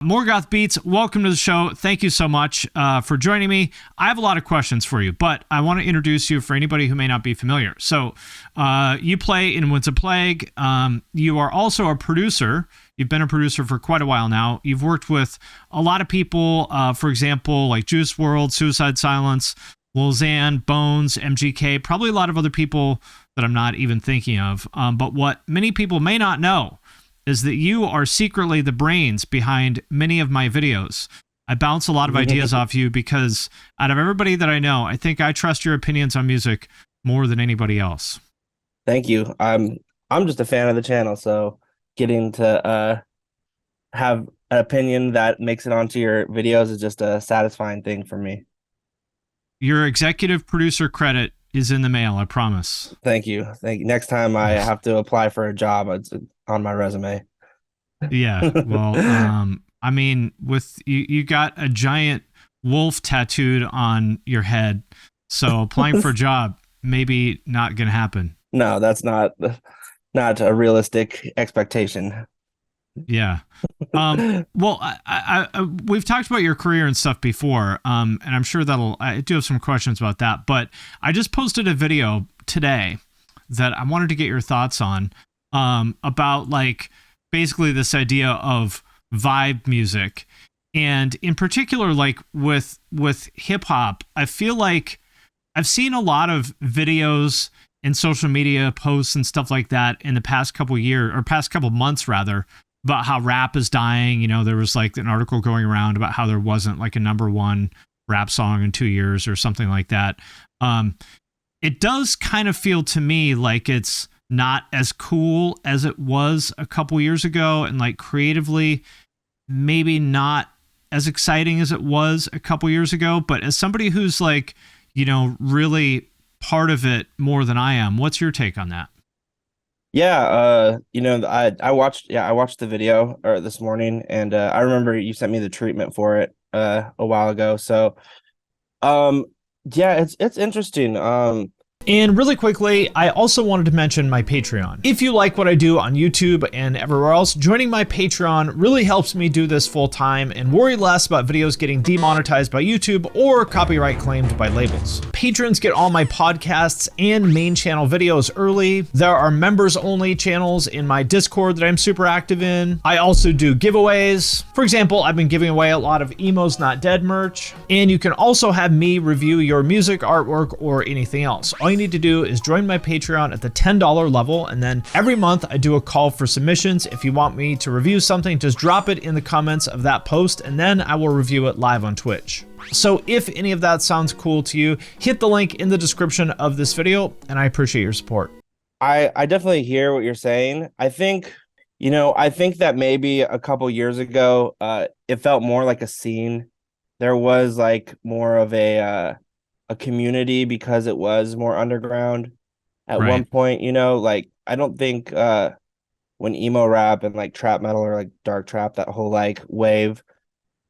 Morgoth Beatz, welcome to the show. Thank you so much for joining me. I have a lot of questions for you, but I want to introduce you for anybody who may not be familiar. So you play in Winds of Plague. You are also a producer. You've been a producer for quite a while now. You've worked with a lot of people, for example, like Juice WRLD, Suicide Silence, Lil Xan, Bones, MGK, probably a lot of other people that I'm not even thinking of. But what many people may not know is that you are secretly the brains behind many of my videos. I bounce a lot of ideas off you because out of everybody that I know, I think I trust your opinions on music more than anybody else. Thank you. I'm just a fan of the channel, so getting to have an opinion that makes it onto your videos is just a satisfying thing for me. Your executive producer credit is in the mail, I promise. Thank you. Thank you. Next time I have to apply for a job, it's on my resume. Yeah. Well, I mean, with you got a giant wolf tattooed on your head, so applying for a job maybe not gonna happen. No, that's not a realistic expectation. Yeah. Well, we've talked about your career and stuff before, and I'm sure I do have some questions about that, but I just posted a video today that I wanted to get your thoughts on, about like basically this idea of vibe music. And in particular, like with hip hop, I feel like I've seen a lot of videos and social media posts and stuff like that in the past couple years, or past couple months rather, about how rap is dying. You know, there was like an article going around about how there wasn't like a #1 rap song in 2 years or something like that. It does kind of feel to me like it's not as cool as it was a couple years ago, and like creatively maybe not as exciting as it was a couple years ago. But as somebody who's like, you know, really part of it more than I am, what's your take on that? Yeah, I watched the video this morning, and I remember you sent me the treatment for it a while ago. So yeah, it's interesting. And really quickly, I also wanted to mention my Patreon. If you like what I do on YouTube and everywhere else, joining my Patreon really helps me do this full time and worry less about videos getting demonetized by YouTube or copyright claimed by labels. Patrons get all my podcasts and main channel videos early. There are members only channels in my Discord that I'm super active in. I also do giveaways. For example, I've been giving away a lot of Emo's Not Dead merch. And you can also have me review your music, artwork, or anything else. All you need to do is join my Patreon at the $10 level, and then every month I do a call for submissions. If you want me to review something, just drop it in the comments of that post, and then I will review it live on Twitch. So if any of that sounds cool to you, hit the link in the description of this video, and I appreciate your support. I definitely hear what you're saying. I think that maybe a couple years ago, it felt more like a scene. There was like more of a community because it was more underground at one point. Like I don't think when emo rap and like trap metal or like dark trap, that whole like wave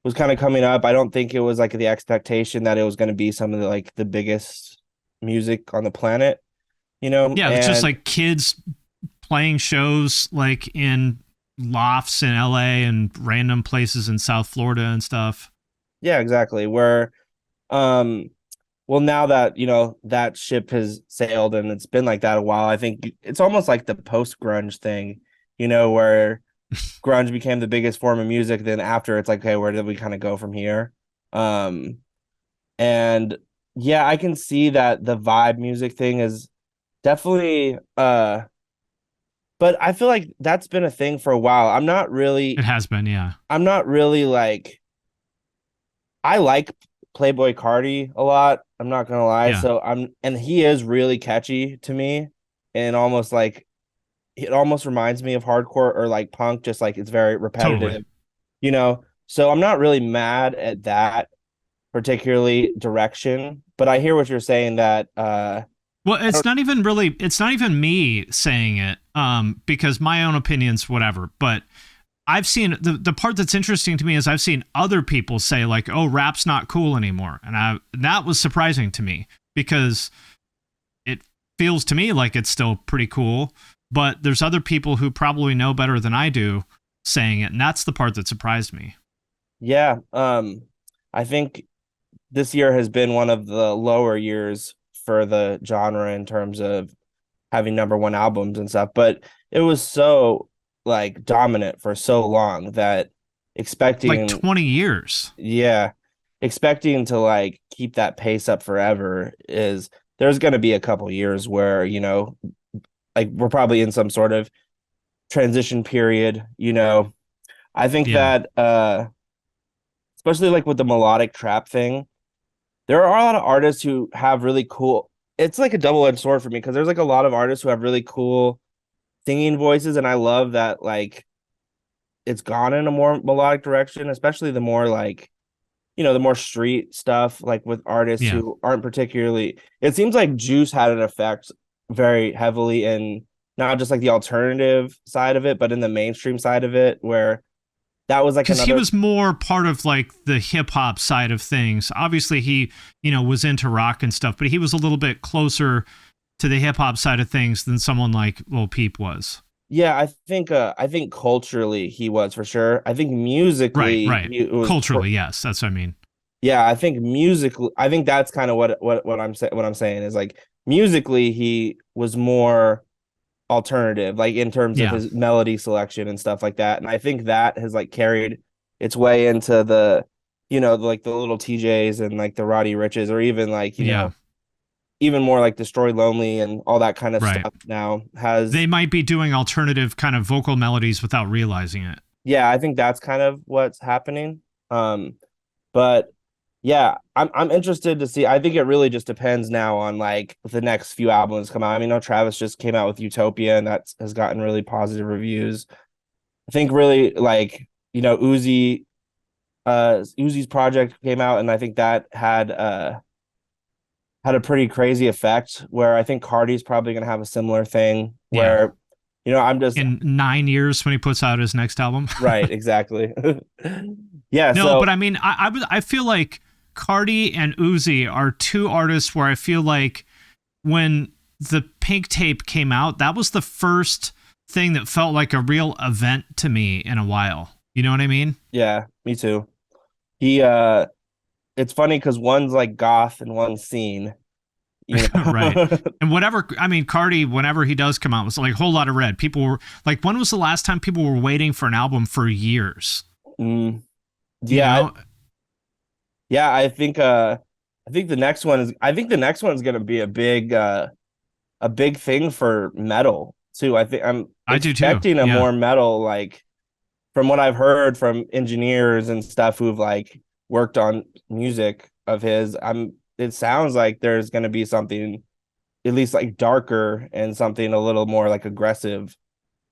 was kind of coming up, I don't think it was like the expectation that it was going to be some of the biggest music on the planet, Yeah, it's just like kids playing shows like in lofts in LA and random places in South Florida and stuff. Yeah, exactly. Where well, now that, that ship has sailed and it's been like that a while, I think it's almost like the post-grunge thing, where grunge became the biggest form of music. Then after, it's like, okay, where did we kind of go from here? And yeah, I can see that the vibe music thing is definitely, but I feel like that's been a thing for a while. It has been, yeah. I'm not really like, I like Playboy Carti a lot. I'm not gonna lie. Yeah. And he is really catchy to me, and almost like it almost reminds me of hardcore or like punk, just like it's very repetitive, Totally. So I'm not really mad at that particularly direction, but I hear what you're saying that Well, it's not even me saying it, because my own opinions, whatever, but I've seen the part that's interesting to me is I've seen other people say like, oh, rap's not cool anymore. And that was surprising to me because it feels to me like it's still pretty cool, but there's other people who probably know better than I do saying it. And that's the part that surprised me. Yeah. I think this year has been one of the lower years for the genre in terms of having number one albums and stuff, but it was so like dominant for so long that Like expecting, 20 years. yeah, expecting to like keep that pace up forever is there's going to be a couple years where, like we're probably in some sort of transition period. I think Yeah. that especially like with the melodic trap thing, there are a lot of artists who have really cool. It's like a double-edged sword for me because there's like a lot of artists who have really cool singing voices, and I love that like it's gone in a more melodic direction, especially the more like the more street stuff, like with artists Yeah. who aren't particularly. It seems like Juice had an effect very heavily in not just like the alternative side of it, but in the mainstream side of it, where that was like Because he another. was more part of like the hip hop side of things. Obviously, he, was into rock and stuff, but he was a little bit closer to the hip hop side of things than someone like Lil Peep was. Yeah, I think culturally he was for sure. I think Right, musically right. he was Culturally, yes, that's what I mean. yeah, I think musically I think that's kind of what I'm saying is like musically he was more alternative, like in terms of Yeah, his melody selection and stuff like that. And I think that has like carried its way into like the little TJs and like the Roddy Riches, or even like, yeah, even more like Destroy Lonely and all that kind of right. stuff now has. They might be doing alternative kind of vocal melodies without realizing it. Yeah, I think that's kind of what's happening. But yeah, I'm interested to see. I think it really just depends now on like the next few albums come out. I mean, no, Travis just came out with Utopia, and that has gotten really positive reviews. I think really like Uzi's project came out, and I think that had a pretty crazy effect. Where I think Cardi's probably gonna have a similar thing. Yeah. Where I'm just In 9 years when he puts out his next album. right, exactly. Yeah, No, so but I mean, I feel like Cardi and Uzi are two artists where I feel like when the Pink Tape came out, that was the first thing that felt like a real event to me in a while. You know what I mean? yeah, me too. He it's funny because one's like goth and one's scene, you Right. know. And whatever, I mean, Cardi, whenever he does come out, was like a whole lot of red. People were like, when was the last time people were waiting for an album for years? Mm, You yeah, know? yeah, I think the next one is gonna be a big thing for metal too. I think I'm I do too. expecting a Yeah. more metal, like from what I've heard from engineers and stuff who've like worked on music of his. It sounds like there's gonna be something at least like darker and something a little more like aggressive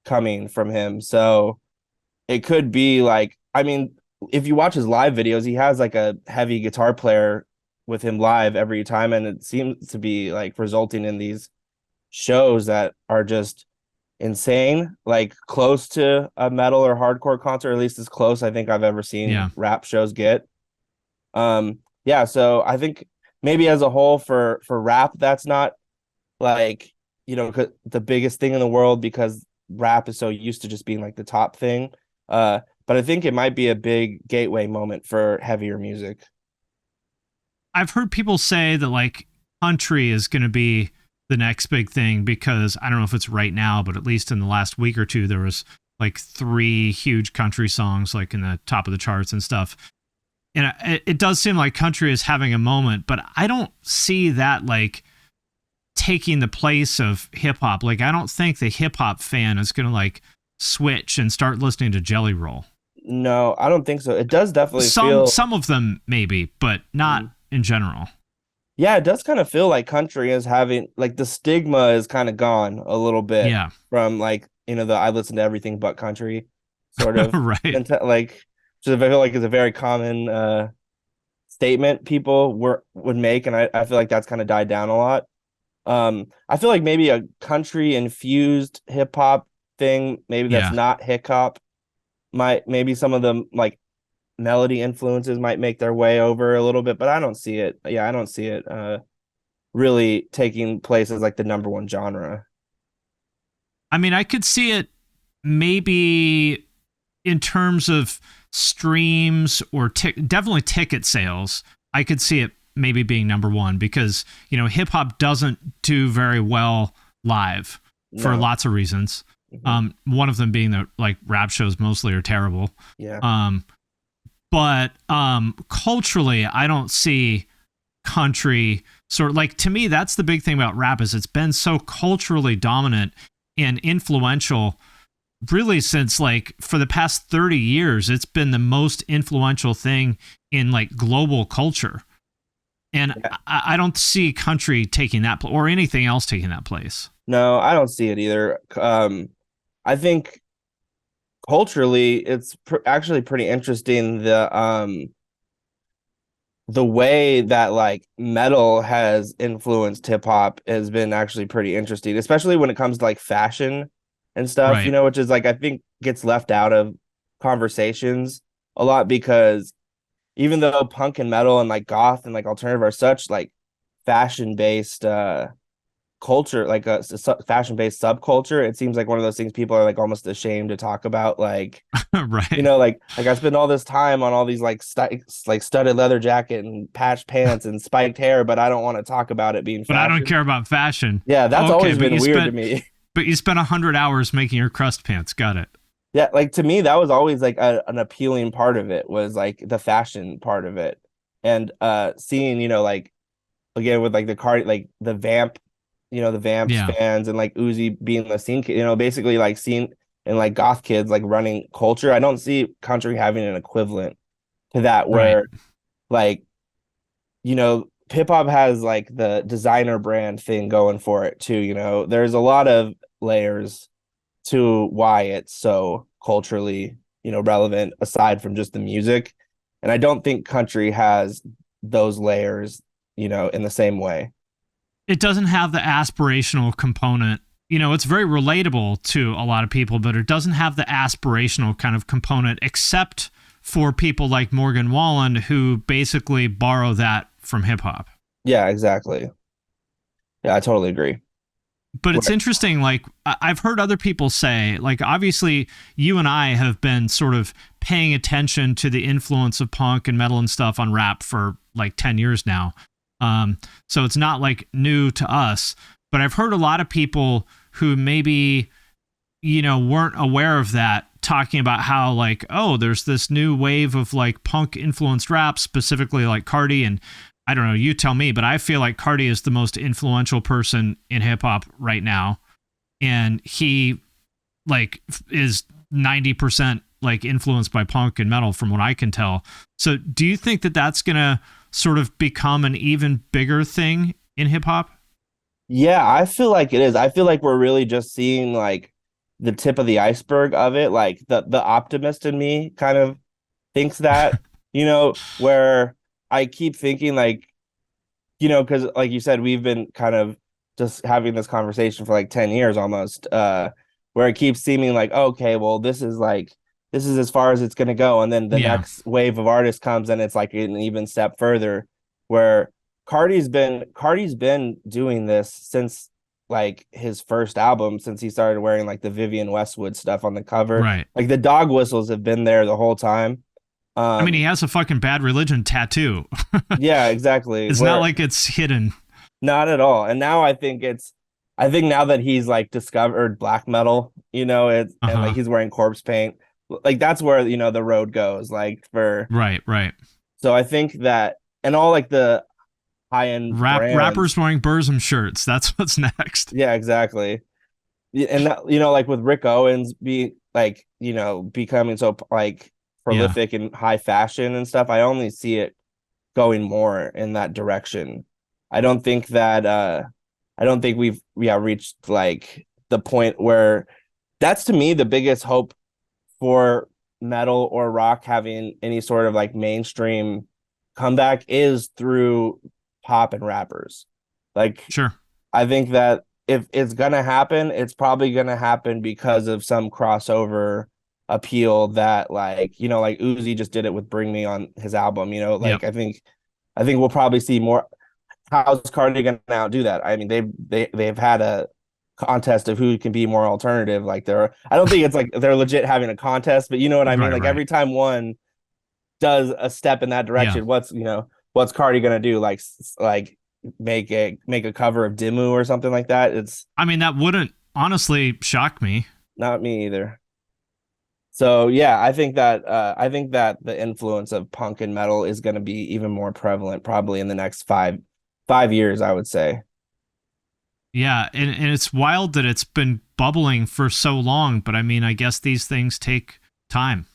coming from him. So it could be like, I mean, if you watch his live videos, he has like a heavy guitar player with him live every time, and it seems to be like resulting in these shows that are just insane, like close to a metal or hardcore concert, or at least as close I think I've ever seen Yeah. rap shows get. Yeah, so I think maybe as a whole for rap, that's not like the biggest thing in the world because rap is so used to just being like the top thing. But I think it might be a big gateway moment for heavier music. I've heard people say that like country is going to be the next big thing because I don't know if it's right now, but at least in the last week or two, there was like three huge country songs like in the top of the charts and stuff. And it does seem like country is having a moment, but I don't see that like taking the place of hip hop. Like, I don't think the hip hop fan is going to like switch and start listening to Jelly Roll. No, I don't think so. It does definitely Some feel. some of them maybe, but not in general. Yeah, it does kind of feel like country is having like the stigma is kind of gone a little bit Yeah. from like the I listen to everything but country sort of Right. like, so I feel like it's a very common statement people would make, and I feel like that's kind of died down a lot. I feel like maybe a country infused hip hop thing, maybe that's Yeah. not hip hop, might maybe some of the like melody influences might make their way over a little bit, but I don't see it. Yeah, I don't see it really taking place as like the number one genre. I mean, I could see it maybe in terms of streams or definitely ticket sales, I could see it maybe being number one because, hip hop doesn't do very well live for No. lots of reasons. One of them being that like rap shows mostly are terrible. Yeah. But culturally, I don't see country sort of like, to me, that's the big thing about rap is it's been so culturally dominant and influential really since like for the past 30 years. It's been the most influential thing in like global culture. And Yeah. I don't see country taking that or anything else taking that place. No, I don't see it either. I think culturally, it's actually pretty interesting the way that like metal has influenced hip hop has been actually pretty interesting, especially when it comes to like fashion and stuff, Right. which is like I think gets left out of conversations a lot because even though punk and metal and like goth and like alternative are such like fashion based culture, like a fashion based subculture, it seems like one of those things people are like almost ashamed to talk about. Like, Right. like I spend all this time on all these like like studded leather jacket and patch pants and spiked hair, but I don't want to talk about it being But I don't fashion. care about fashion. Yeah, that's Okay, always been weird to me. but you spent 100 hours making your crust pants. Got it. Yeah, like to me, that was always like an appealing part of it was like the fashion part of it. And seeing, like again with like the card like the vamp, the Vamps Yeah. fans and like Uzi being the scene kid, basically like scene and like goth kids like running culture. I don't see country having an equivalent to that Right. where like, hip hop has like the designer brand thing going for it too, There's a lot of layers to why it's so culturally, relevant aside from just the music. And I don't think country has those layers, in the same way. It doesn't have the aspirational component. It's very relatable to a lot of people, but it doesn't have the aspirational kind of component except for people like Morgan Wallen who basically borrow that from hip hop. Yeah, exactly. Yeah, I totally agree. But it's interesting, like I've heard other people say, like obviously you and I have been sort of paying attention to the influence of punk and metal and stuff on rap for like 10 years now. So it's not like new to us, but I've heard a lot of people who maybe, weren't aware of that talking about how like, oh, there's this new wave of like punk influenced rap, specifically like Carti. And I don't know, you tell me, but I feel like Carti is the most influential person in hip hop right now. And he like is 90% like influenced by punk and metal from what I can tell. So do you think that that's going to sort of become an even bigger thing in hip hop? Yeah, I feel like it is. I feel like we're really just seeing like the tip of the iceberg of it. Like the optimist in me kind of thinks that, where I keep thinking like, because like you said, we've been kind of just having this conversation for like 10 years almost, where it keeps seeming like, okay, well, this is as far as it's going to go. And then the next wave of artists comes and it's like an even step further where Carti's been doing this since like his first album, since he started wearing like the Vivienne Westwood stuff on the cover. Right. Like the dog whistles have been there the whole time. I mean, he has a fucking Bad Religion tattoo. Yeah, exactly. It's not like it's hidden. Not at all. And now I think now that he's like discovered black metal, and like he's wearing corpse paint, like that's where, the road goes, like for Right. So I think that, and all like the high-end rappers wearing Burzum shirts. That's what's next. Yeah, exactly. And that, like with Rick Owens becoming so like prolific in high fashion and stuff, I only see it going more in that direction. I don't think we've reached like the point where that's to me the biggest hope for metal or rock having any sort of like mainstream comeback is through pop and rappers. Like, sure. I think that if it's gonna happen, it's probably gonna happen because of some crossover appeal that like, like Uzi just did it with Bring Me on his album, like I think we'll probably see more. How's Cardi gonna outdo that? I mean, they've had a contest of who can be more alternative. Like I don't think it's like they're legit having a contest, but you know what I mean? Right, Like right. every time one does a step in that Yeah. direction, what's Cardi gonna do? Like make a cover of Dimmu or something like that? It's I mean, that wouldn't honestly shock me. not me either. So yeah, I think that the influence of punk and metal is going to be even more prevalent probably in the next five years, I would say. Yeah, and it's wild that it's been bubbling for so long, but I mean, I guess these things take time.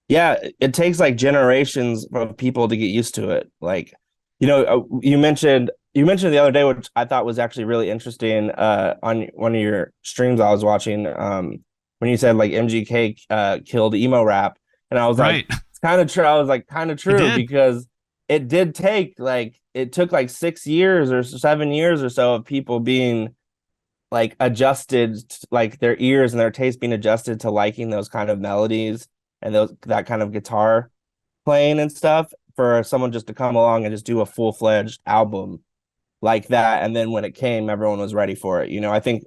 Yeah, it takes like generations of people to get used to it. Like, you mentioned the other day, which I thought was actually really interesting, on one of your streams I was watching, when you said like MGK killed emo rap, and I was like, Right. it's kind of true. I was like, kind of It true did. because it took like 6 years or 7 years or so of people being like adjusted, like their ears and their taste being adjusted to liking those kind of melodies and that kind of guitar playing and stuff, for someone just to come along and just do a full-fledged album like that. And then when it came, everyone was ready for it. I think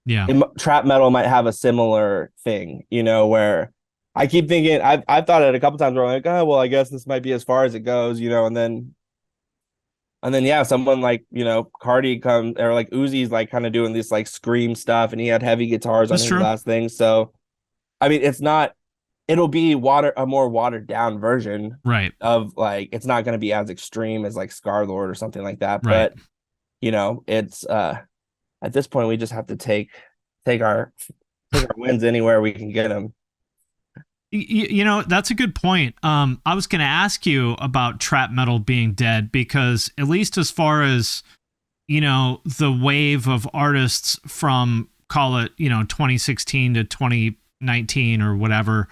Yeah. trap metal might have a similar thing, where I keep thinking, I've thought it a couple times where I'm like, oh well, I guess this might be as far as it goes, and then yeah, someone like, Cardi comes, or like Uzi's like kind of doing this like scream stuff, and he had heavy guitars on That's his true. last thing. So I mean, it'll be a more watered down version Right. of, like, it's not going to be as extreme as like Scarlord or something like that. Right. But it's at this point we just have to take our take our wins anywhere we can get them. That's a good point. I was going to ask you about trap metal being dead because, at least as far as, the wave of artists from, call it, 2016 to 2019 or whatever,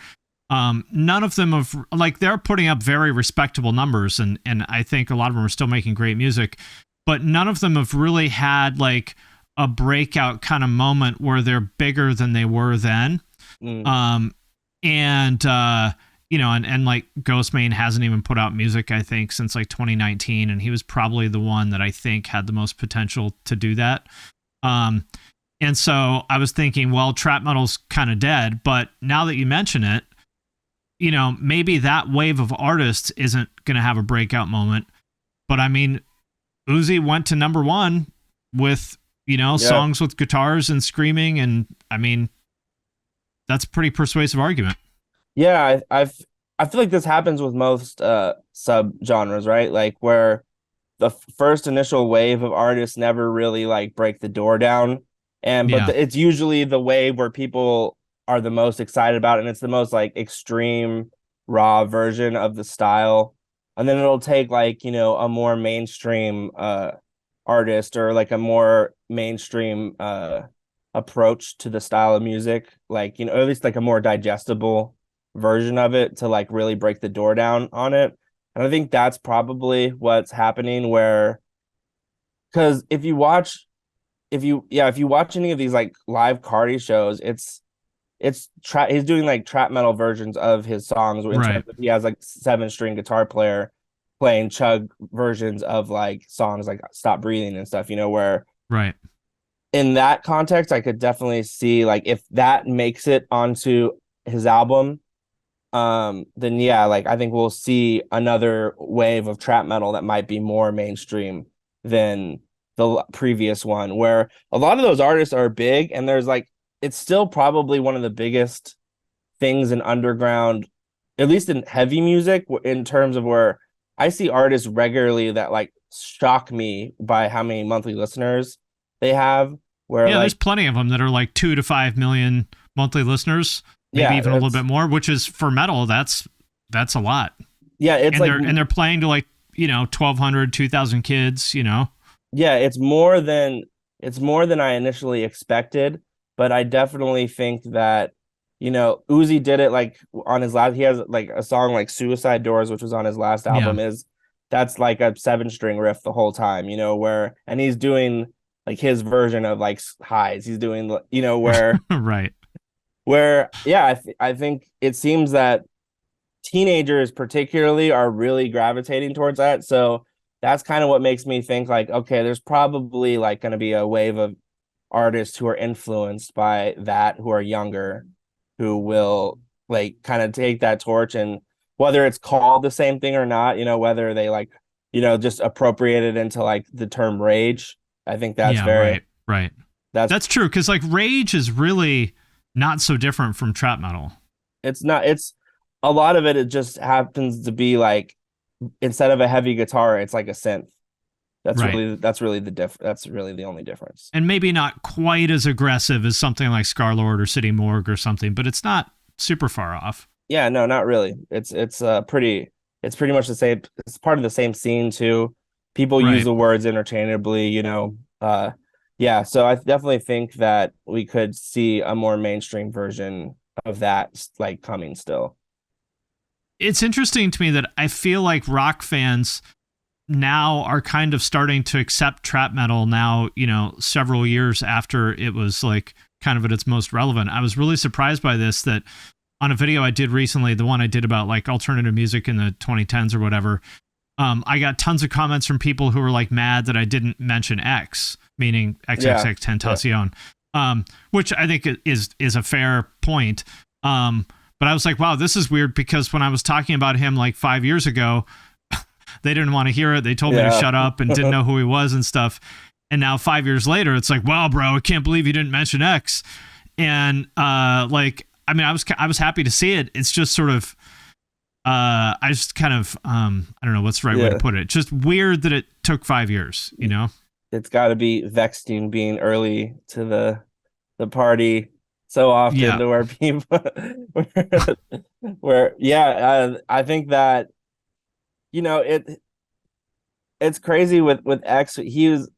none of them have, like, they're putting up very respectable numbers, and I think a lot of them are still making great music, but none of them have really had like a breakout kind of moment where they're bigger than they were then. Mm. Um, and and like Ghostmane hasn't even put out music, I think, since like 2019, and he was probably the one that I think had the most potential to do that. And so I was thinking, well, trap metal's kind of dead, but now that you mention it, maybe that wave of artists isn't going to have a breakout moment. But I mean, Uzi went to number one with, Yeah. songs with guitars and screaming, and I mean, that's a pretty persuasive argument. Yeah, I feel like this happens with most sub genres, right? Like where the first initial wave of artists never really like break the door down, Yeah. it's usually the wave where people are the most excited about it, and it's the most like extreme raw version of the style. And then it'll take like, a more mainstream artist, or like a more mainstream approach to the style of music, like, at least like a more digestible version of it, to like really break the door down on it. And I think that's probably what's happening, where, because if you watch any of these like live Cardi shows, he's doing like trap metal versions of his songs, in Right. terms of he has like 7-string guitar player playing chug versions of like songs like Stop Breathing and stuff, where Right. in that context I could definitely see, like, if that makes it onto his album, then yeah, like I think we'll see another wave of trap metal that might be more mainstream than the previous one, where a lot of those artists are big, and there's like, it's still probably one of the biggest things in underground, at least in heavy music, in terms of where I see artists regularly that like shock me by how many monthly listeners they have, where Yeah, there's like, plenty of them that are like 2 to 5 million monthly listeners, maybe yeah, even a little bit more, which is, for metal, that's a lot. it's And like, they're playing to like, 1,200, 2,000 kids, yeah, it's more than I initially expected, but I definitely think that, Uzi did it like on his last. He has like a song like Suicide Doors, which was on his last Yeah. album. That's like a 7-string riff the whole time, where, and he's doing like his version of like highs. He's doing, Right. yeah, I think it seems that teenagers particularly are really gravitating towards that. So that's kind of what makes me think like, okay, there's probably like going to be a wave of artists who are influenced by that, who are younger, who will like kind of take that torch, and whether it's called the same thing or not, whether they like, just appropriate it into like the term rage. I think that's Yeah, very, right. that's, That's true, because like rage is really not so different from trap metal. it's not, it's a lot of it. It just happens to be like, instead of a heavy guitar, it's like a synth. Right. That's really the only difference. And maybe not quite as aggressive as something like Scarlord or City Morgue or something, but it's not super far off. Yeah, no, not really. It's pretty much the same. It's part of the same scene too. People use Right. the words interchangeably, yeah, so I definitely think that we could see a more mainstream version of that like coming still. It's interesting to me that I feel like rock fans now are kind of starting to accept trap metal now, several years after it was like kind of at its most relevant. I was really surprised by this, that on a video I did recently, the one I did about like alternative music in the 2010s or whatever, I got tons of comments from people who were like mad that I didn't mention X, meaning XXX Tentacion, which I think is a fair point. But I was like, wow, this is weird, because when I was talking about him like 5 years ago, they didn't want to hear it. They told me to shut up and didn't know who he was and stuff. And now 5 years later, it's like, wow, bro, I can't believe you didn't mention X. And like, I mean, I was happy to see it. It's just sort of, I just kind of, I don't know what's the right way to put it. Just weird that it took 5 years, It's got to be vexing being early to the party so often, to where people I think that it's crazy with X. He was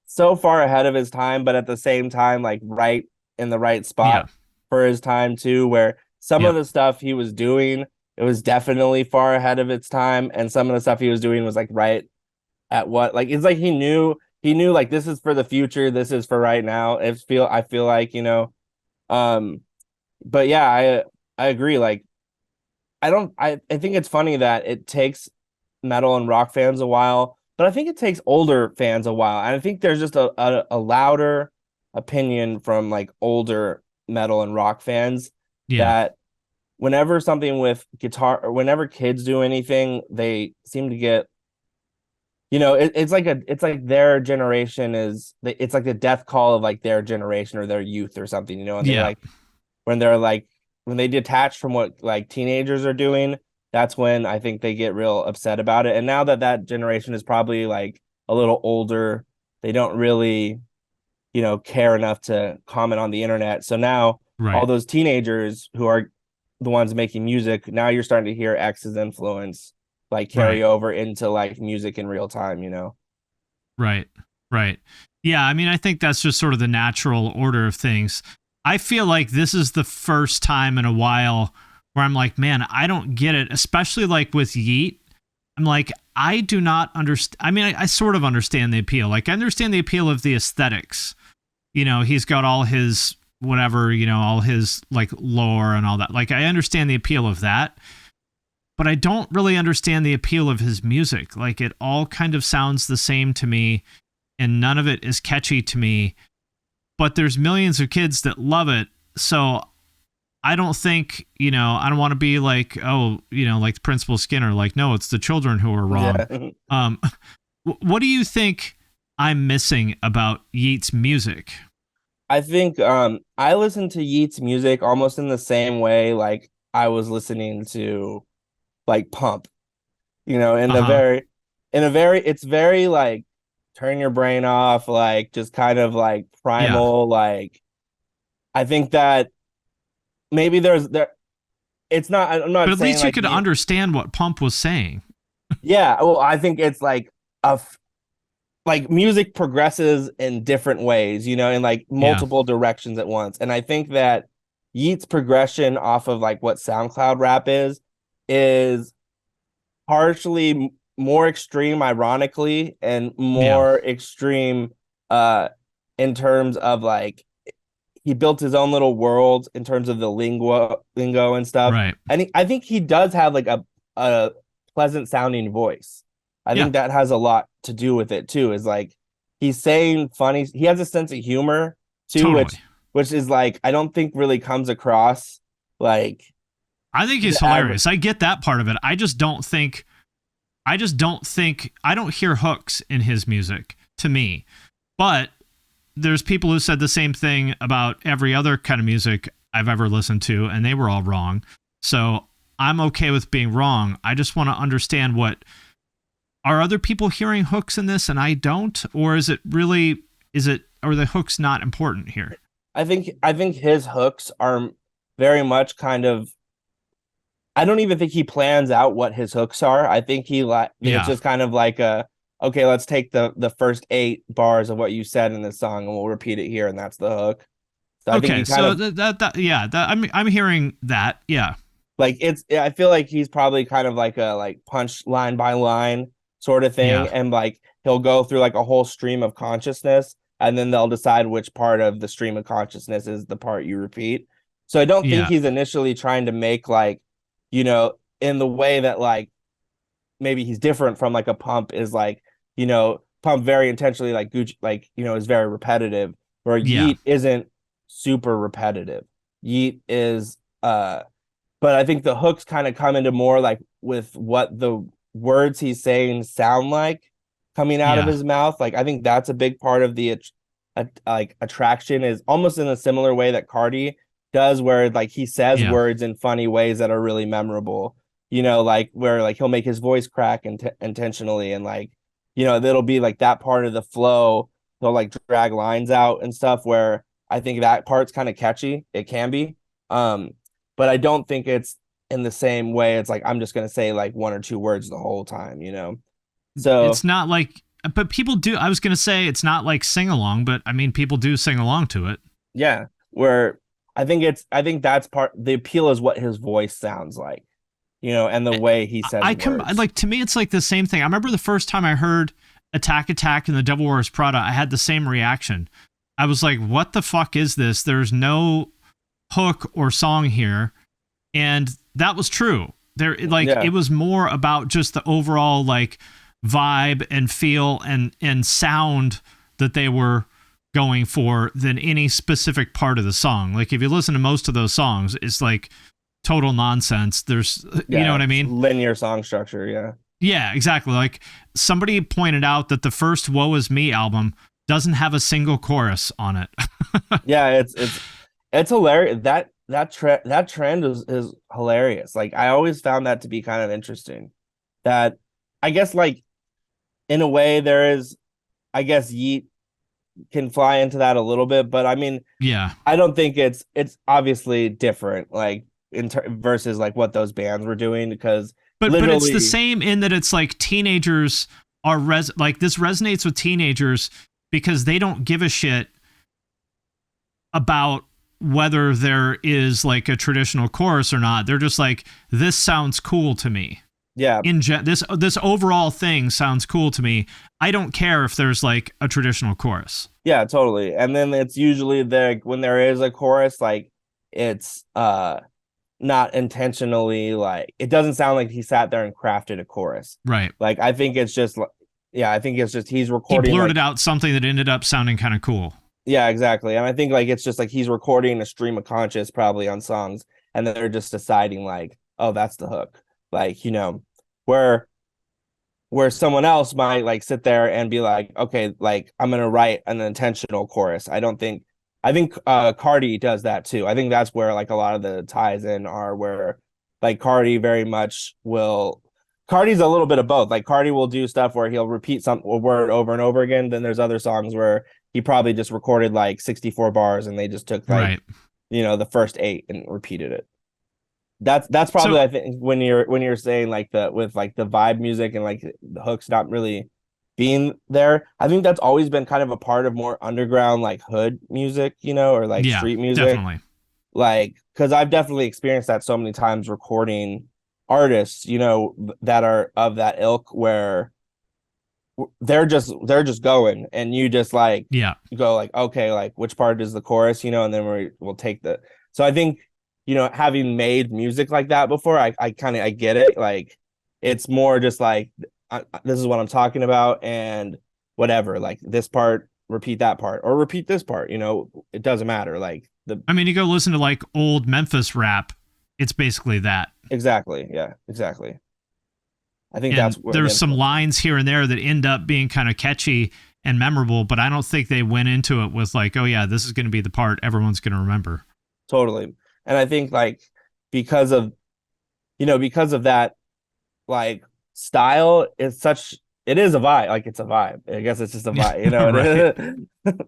so far ahead of his time, but at the same time like right in the right spot for his time too, where some of the stuff he was doing, it was definitely far ahead of its time, and some of the stuff he was doing was like right at what, like, it's like he knew like, this is for the future, this is for right now. I feel like, but yeah, I agree. Like, I think it's funny that it takes metal and rock fans a while, but I think it takes older fans a while. And I think there's just a louder opinion from like older metal and rock fans that whenever something with guitar, or whenever kids do anything, they seem to get, it's like their generation it's like the death call of like their generation or their youth or something, and they like, when they detach from what like teenagers are doing, that's when I think they get real upset about it. And now that generation is probably like a little older, they don't really, care enough to comment on the internet. So now all those teenagers who are the ones making music, now you're starting to hear X's influence like carry over into like music in real time, Right. Yeah, I mean, I think that's just sort of the natural order of things. I feel like this is the first time in a while where I'm like, man, I don't get it, especially like with Yeat. I'm like, I do not understand. I mean, I sort of understand the appeal. Like, I understand the appeal of the aesthetics. He's got all his whatever, all his like lore and all that. Like, I understand the appeal of that, but I don't really understand the appeal of his music. Like, it all kind of sounds the same to me, and none of it is catchy to me. But there's millions of kids that love it. So I don't think, I don't want to be like, oh, like Principal Skinner, like, no, it's the children who are wrong. Yeah. What do you think I'm missing about Yeat's music? I think I listen to Yeat's music almost in the same way like I was listening to like Pump, in a very it's very like turn your brain off, like just kind of like primal, like I think that maybe it's not, I'm not, but at saying least like you could understand what Pump was saying. Yeah, well, I think it's like like music progresses in different ways, in like multiple directions at once. And I think that Yeat's progression off of like what SoundCloud rap is partially more extreme, ironically, and more extreme in terms of like he built his own little world in terms of the lingo and stuff. Right. And I think he does have like a pleasant sounding voice. I think that has a lot to do with it too, is like he's saying funny, he has a sense of humor too, Totally. which is like I don't think really comes across like I think he's the average. hilarious. I get that part of it. I don't hear hooks in his music to me. But there's people who said the same thing about every other kind of music I've ever listened to, and they were all wrong. So I'm okay with being wrong. I just want to understand, what are other people hearing hooks in this and I don't? Or are the hooks not important here? I think his hooks are very much kind of, I don't even think he plans out what his hooks are. I think it's Yeah. just kind of like okay, let's take the first 8 bars of what you said in this song and we'll repeat it here, and that's the hook. So I think Okay. he kind So of yeah, I'm hearing that. Yeah. like I feel like he's probably kind of like a like punch line by line sort of thing, Yeah. and like he'll go through like a whole stream of consciousness, and then they'll decide which part of the stream of consciousness is the part you repeat. So I don't think Yeah. he's initially trying to make like, in the way that like maybe he's different from like a Pump is like, Pump very intentionally like Gucci like, is very repetitive, where Yeah. Yeet isn't super repetitive. Yeet is but I think the hooks kind of come into more like with what the words he's saying sound like coming out of Yeah. his mouth. Like I think that's a big part of the like attraction, is almost in a similar way that Carti does, where like he says Yeah. words in funny ways that are really memorable. Like where like he'll make his voice crack intentionally, and like, it'll be like that part of the flow. He'll like drag lines out and stuff, where I think that part's kind of catchy. It can be. Um, but I don't think it's in the same way. It's like I'm just gonna say like 1 or 2 words the whole time. So It's not like, but people do. I was going to say it's not like sing along, but I mean, people do sing along to it. yeah, where I think that's part, the appeal is what his voice sounds like, and the way he says words. Like, to me, it's like the same thing. I remember the first time I heard Attack Attack and the Devil Wears Prada, I had the same reaction. I was like, what the fuck is this? There's no hook or song here. And that was true. Yeah, It was more about just the overall like vibe and feel and sound that they were going for than any specific part of the song. Like if you listen to most of those songs, it's like total nonsense. You know yeah, what I it's mean? linear song structure. Yeah, Yeah, exactly. Like somebody pointed out that the first Woe Is Me album doesn't have a single chorus on it. yeah, it's hilarious. That trend is hilarious. Like I always found that to be kind of interesting. That I guess like in a way there is, I guess Yeet can fly into that a little bit, but I mean, Yeah. I don't think it's obviously different, like versus like what those bands were doing, because But it's the literally, same in that it's like teenagers are like this resonates with teenagers because they don't give a shit about whether there is like a traditional chorus or not. They're just like, this sounds cool to me. yeah, This overall thing sounds cool to me. I don't care if there's like a traditional chorus. yeah, totally. And then it's usually when there is a chorus, like it's not intentionally, like it doesn't sound like he sat there and crafted a chorus. Right. Like I think it's just yeah, I think it's just he's He recording blurted like, out something that ended up sounding kind of cool. yeah, exactly. And I think like it's just like he's recording a stream of conscious probably on songs, and then they're just deciding like, oh, that's the hook. Like, where someone else might like sit there and be like, okay, like I'm gonna write an intentional chorus. I think Carti does that too. I think that's where like a lot of the ties in are, where like Carti's a little bit of both. Like Carti will do stuff where he'll repeat a word over and over again. Then there's other songs where he probably just recorded like 64 bars and they just took like, Right. the first 8 and repeated it. That's So probably, I think, when you're saying like with like the vibe music and like the hooks not really being there. I think that's always been kind of a part of more underground like hood music, or like yeah, street music. definitely. Like, because I've definitely experienced that so many times recording artists, that are of that ilk, where they're just going, and you just like Yeah. go like, okay, like which part is the chorus, and then we'll take the. So I think, having made music like that before, I kind of I get it. Like it's more just like this is what I'm talking about, and whatever. Like this part repeat that part or repeat this part. It doesn't matter. Like the I mean, you go listen to like old Memphis rap, it's basically that. exactly, yeah, exactly. I think that's And where the there's some influence is. lines here and there that end up being kind of catchy and memorable, but I don't think they went into it with like, oh yeah, this is going to be the part everyone's going to remember. Totally. And I think like because of because of that like style it is a vibe. Like it's a vibe. I guess it's just a vibe, Right. it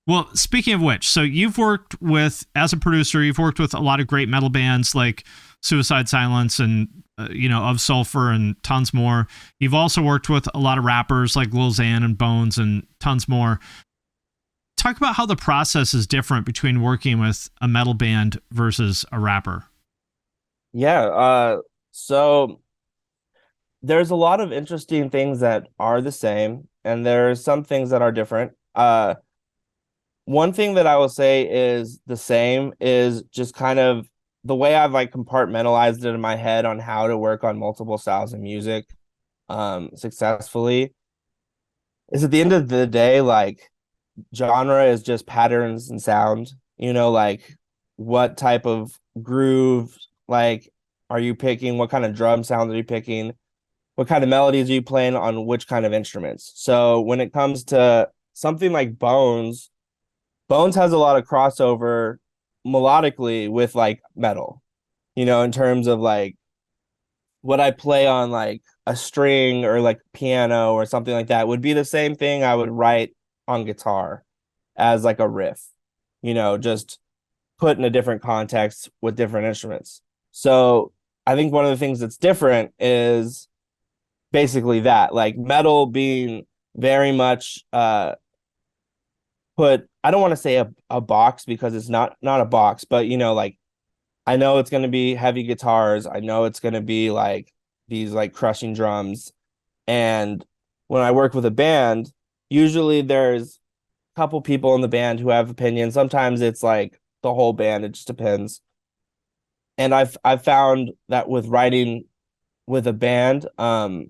Well, speaking of which, so you've worked with, as a producer, you've worked with a lot of great metal bands like Suicide Silence and, Of Sulfur and tons more. You've also worked with a lot of rappers like Lil Xan and Bones and tons more. Talk about how the process is different between working with a metal band versus a rapper. Yeah, so there's a lot of interesting things that are the same, and there's some things that are different. One thing that I will say is the same is just kind of the way I've like compartmentalized it in my head on how to work on multiple styles of music successfully is at the end of the day, like genre is just patterns and sound, like what type of groove like are you picking, what kind of drum sound are you picking, what kind of melodies are you playing on which kind of instruments. So when it comes to something like Bones has a lot of crossover melodically with like metal, in terms of like what I play on like a string or like piano or something like that would be the same thing I would write on guitar as like a riff, just put in a different context with different instruments. So I think one of the things that's different is basically that, like metal being very much put, I don't want to say a box because it's not a box, but like I know it's going to be heavy guitars. I know it's going to be like these like crushing drums. And when I work with a band, usually there's a couple people in the band who have opinions. Sometimes it's like the whole band. It just depends. And I've found that with writing with a band, a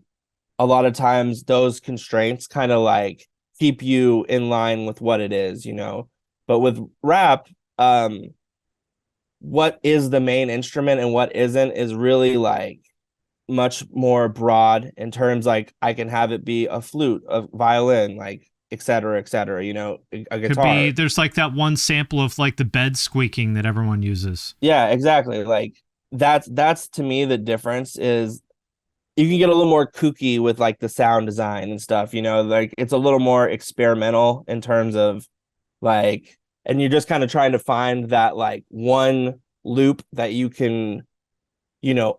lot of times those constraints kind of like keep you in line with what it is. But with rap, what is the main instrument and what isn't is really like much more broad in terms like I can have it be a flute, a violin, like et cetera, a Could be, guitar. there's like that one sample of like the bed squeaking that everyone uses. Yeah, exactly. Like that's to me the difference is you can get a little more kooky with like the sound design and stuff, like it's a little more experimental in terms of like, and you're just kind of trying to find that like one loop that you can,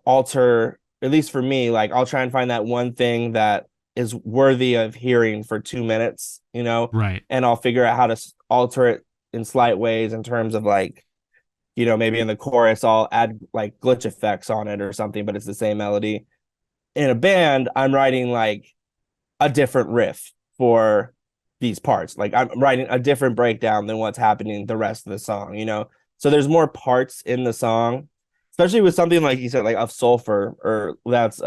alter, at least for me, like I'll try and find that one thing that is worthy of hearing for 2 minutes, Right. and I'll figure out how to alter it in slight ways in terms of like, maybe in the chorus, I'll add like glitch effects on it or something, but it's the same melody. In a band, I'm writing like a different riff for these parts. Like I'm writing a different breakdown than what's happening the rest of the song. So there's more parts in the song, especially with something like you said, like of sulfur or that's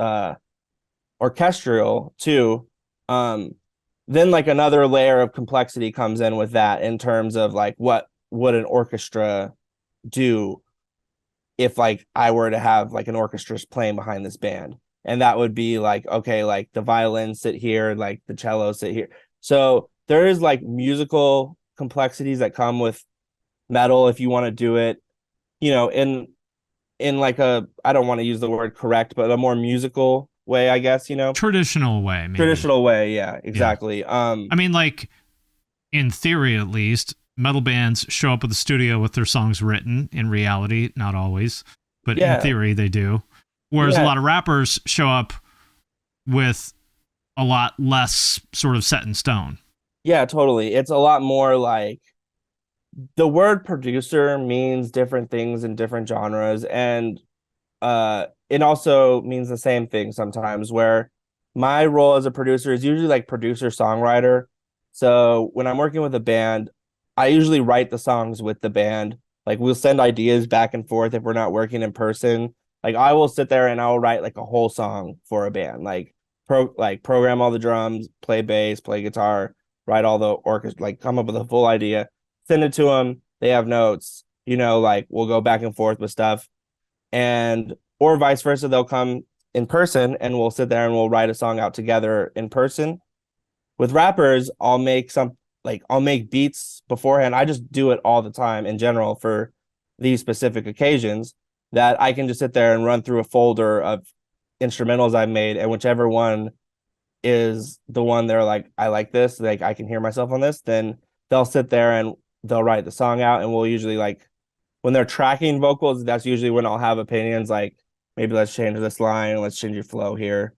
orchestral too. Then like another layer of complexity comes in with that in terms of like what would an orchestra do if like I were to have like an orchestra playing behind this band. And that would be like, okay, like the violins sit here, like the cello sit here. So there is like musical complexities that come with metal if you want to do it, in like a, I don't want to use the word correct, but a more musical way, I guess, Traditional way, maybe. traditional way. Yeah, Yeah. exactly. I mean, like, in theory at least, metal bands show up at the studio with their songs written. In reality, not always, but in Yeah, theory they do. Whereas a yeah, lot of rappers show up with a lot less sort of set in stone. yeah, totally. It's a lot more like the word producer means different things in different genres, and it also means the same thing sometimes, where my role as a producer is usually like producer songwriter. So when I'm working with a band, I usually write the songs with the band. Like we'll send ideas back and forth if we're not working in person. Like I will sit there and I'll write like a whole song for a band, like program all the drums, play bass, play guitar, write all the orchestra, like come up with a full idea, send it to them. They have notes, like we'll go back and forth with stuff, and or vice versa. They'll come in person and we'll sit there and we'll write a song out together in person. With rappers, I'll make beats beforehand. I just do it all the time in general for these specific occasions that I can just sit there and run through a folder of instrumentals I've made, and whichever one is the one they're like, I like this, like I can hear myself on this, then they'll sit there and they'll write the song out, and we'll usually like when they're tracking vocals, that's usually when I'll have opinions like maybe let's change this line, let's change your flow here.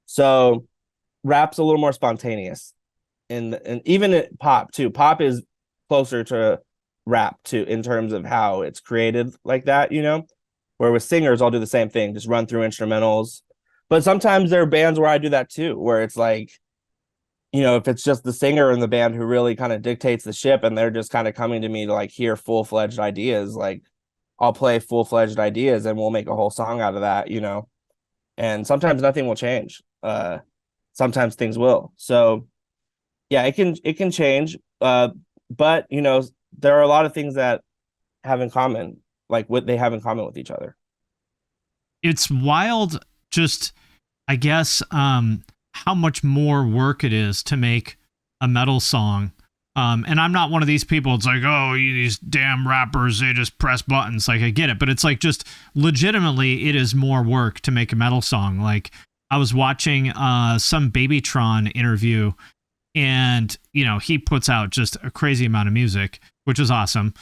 So rap's a little more spontaneous. And even pop too. Pop is closer to rap too in terms of how it's created like that, Where with singers, I'll do the same thing, just run through instrumentals. But sometimes there are bands where I do that too, where it's like, if it's just the singer in the band who really kind of dictates the ship and they're just kind of coming to me to like hear full-fledged ideas, like I'll play full-fledged ideas and we'll make a whole song out of that, And sometimes nothing will change. Sometimes things will. So yeah, it can change. But there are a lot of things that have in common, like what they have in common with each other. It's wild, just I guess how much more work it is to make a metal song. And I'm not one of these people. It's like, oh, these damn rappers, they just press buttons. Like I get it, but it's like just legitimately, it is more work to make a metal song. Like I was watching some Babytron interview. And, he puts out just a crazy amount of music, which is awesome.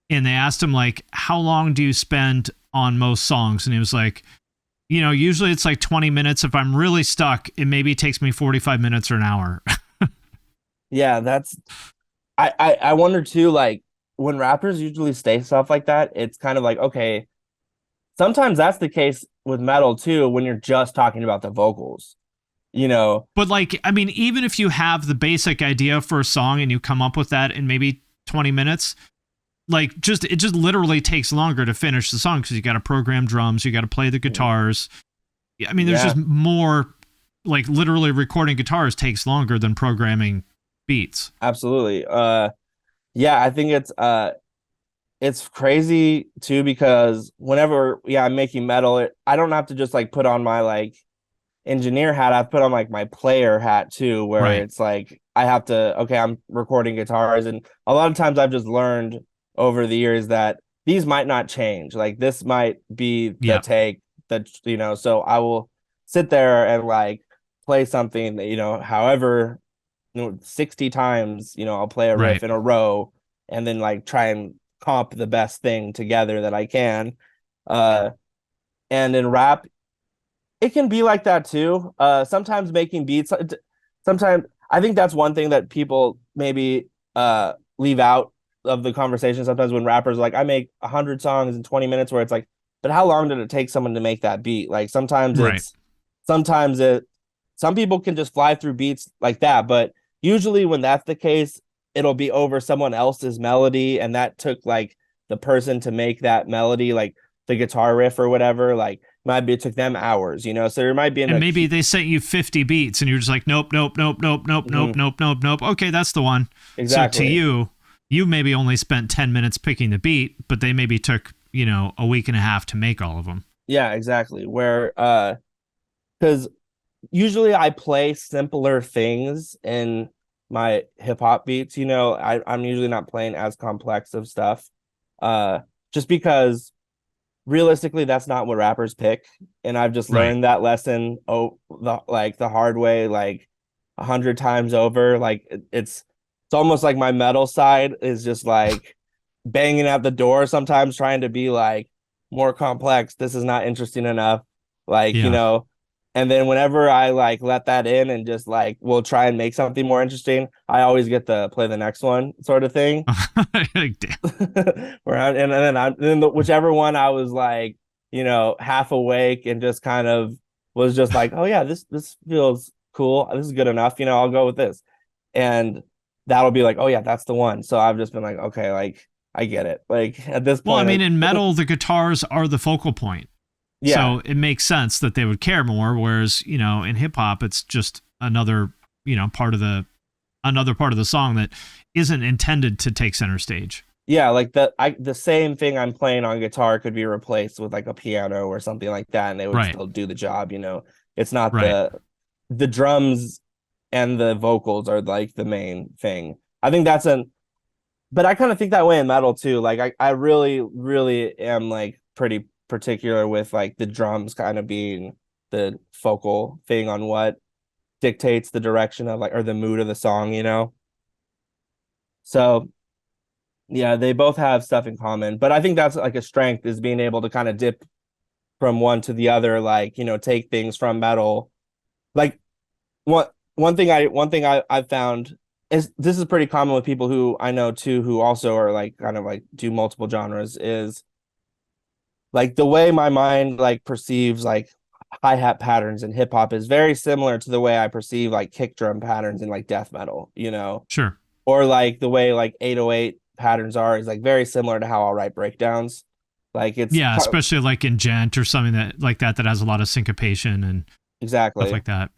And they asked him, like, how long do you spend on most songs? And he was like, usually it's like 20 minutes. If I'm really stuck, it maybe takes me 45 minutes or an hour. Yeah, I wonder too, like, when rappers usually say stuff like that, it's kind of like, okay, sometimes that's the case with metal too, when you're just talking about the vocals. But like, I mean, even if you have the basic idea for a song and you come up with that in maybe 20 minutes, like it just literally takes longer to finish the song because you got to program drums, you got to play the guitars. I mean, there's just more, like literally recording guitars takes longer than programming beats. Absolutely. Yeah, I think it's crazy too, because whenever I'm making metal, I don't have to just like put on my like engineer hat. I've put on like my player hat too, where it's like I have to, okay, I'm recording guitars, and a lot of times I've just learned over the years that these might not change. Like this might be the take that, so I will sit there and like play something that, however, 60 times, I'll play a riff in a row and then like try and comp the best thing together that I can. And in rap, it can be like that too. Sometimes making beats, sometimes I think that's one thing that people maybe leave out of the conversation. Sometimes when rappers are like, I make 100 songs in 20 minutes, where it's like, but how long did it take someone to make that beat? Like sometimes some people can just fly through beats like that, but usually when that's the case, it'll be over someone else's melody, and that took like the person to make that melody, like the guitar riff or whatever, like maybe it took them hours, so there might be maybe they sent you 50 beats and you're just like, nope. Okay, that's the one. Exactly. So to you maybe only spent 10 minutes picking the beat, but they maybe took, a week and a half to make all of them. Yeah, exactly. Where because usually I play simpler things in my hip hop beats, I'm usually not playing as complex of stuff. Just because realistically that's not what rappers pick, and I've just learned that lesson the hard way, like 100 times over. Like it's almost like my metal side is just like banging at the door sometimes, trying to be like more complex. This is not interesting enough, like and then whenever I like let that in and just like we'll try and make something more interesting, I always get to play the next one, sort of thing. Whichever one I was like, half awake and just kind of was just like, oh yeah, this feels cool, this is good enough, I'll go with this, and that'll be like, oh yeah, that's the one. So I've just been like, okay, like I get it. Like at this point, well, I mean, in metal, the guitars are the focal point. Yeah. So it makes sense that they would care more. Whereas, in hip hop, it's just another, part of the another part of the song that isn't intended to take center stage. Yeah, like the same thing I'm playing on guitar could be replaced with like a piano or something like that, and they would Right. still do the job, you know. It's not Right. the drums and the vocals are like the main thing. I think that's an but I kind of think that way in metal too. Like I really, really am like pretty particular with like the drums kind of being the focal thing on what dictates the direction of like or the mood of the song, you know. So yeah, they both have stuff in common, but I think that's like a strength is being able to kind of dip from one to the other, like, you know, take things from metal. Like one thing I've found is this is pretty common with people who I know too, who also are like kind of like do multiple genres is like the way my mind like perceives like hi-hat patterns in hip hop is very similar to the way I perceive like kick drum patterns in like death metal, you know, Sure. or like the way like 808 patterns are is like very similar to how I'll write breakdowns. Like it's Yeah, especially like in gent or something that like that has a lot of syncopation and stuff exactly like that.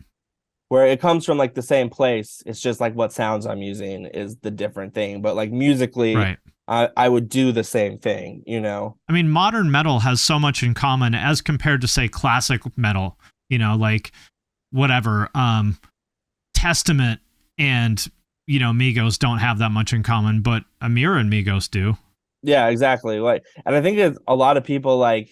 where it comes from like the same place. It's just like what sounds I'm using is the different thing. But like musically, Right. I would do the same thing, you know? I mean, modern metal has so much in common as compared to say classic metal, you know, like whatever, Testament and, you know, Migos don't have that much in common, but Amira and Migos do. Yeah, exactly. Like, and I think it's a lot of people like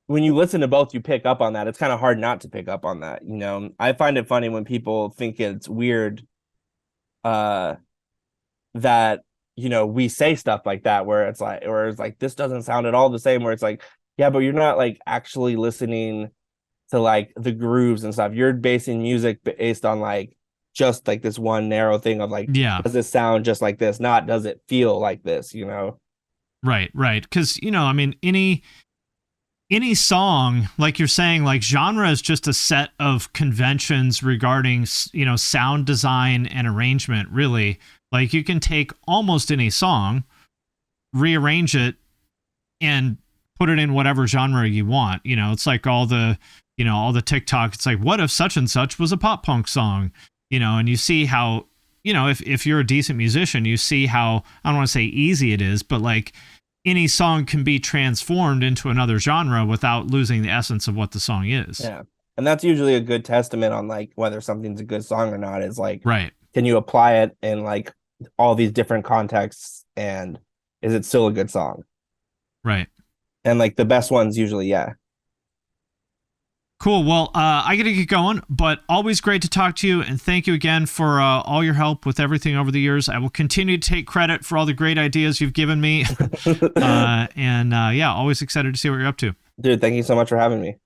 when you listen to both, you pick up on that. It's kind of hard not to pick up on that, you know? I find it funny when people think it's weird, uh, that you know we say stuff like that where it's like this doesn't sound at all the same where it's like yeah but you're not like actually listening to like the grooves and stuff. You're basing music based on like just like this one narrow thing of like Yeah. does this sound just like this, not does it feel like this, you know. Right. Because, you know, I mean, any song, like you're saying, like genre is just a set of conventions regarding, you know, sound design and arrangement, really. Like you can take almost any song, rearrange it, and put it in whatever genre you want. You know, it's like all the TikTok. It's like, what if such and such was a pop punk song? You know, and you see how, you know, if you're a decent musician, you see how, I don't want to say easy it is, but like any song can be transformed into another genre without losing the essence of what the song is. Yeah, and that's usually a good testament on like whether something's a good song or not is like Right. can you apply it in like all these different contexts and is it still a good song? Right. And like the best ones usually, yeah. Cool. Well, I got to get going, but always great to talk to you. And thank you again for all your help with everything over the years. I will continue to take credit for all the great ideas you've given me. Yeah, always excited to see what you're up to. Dude, thank you so much for having me.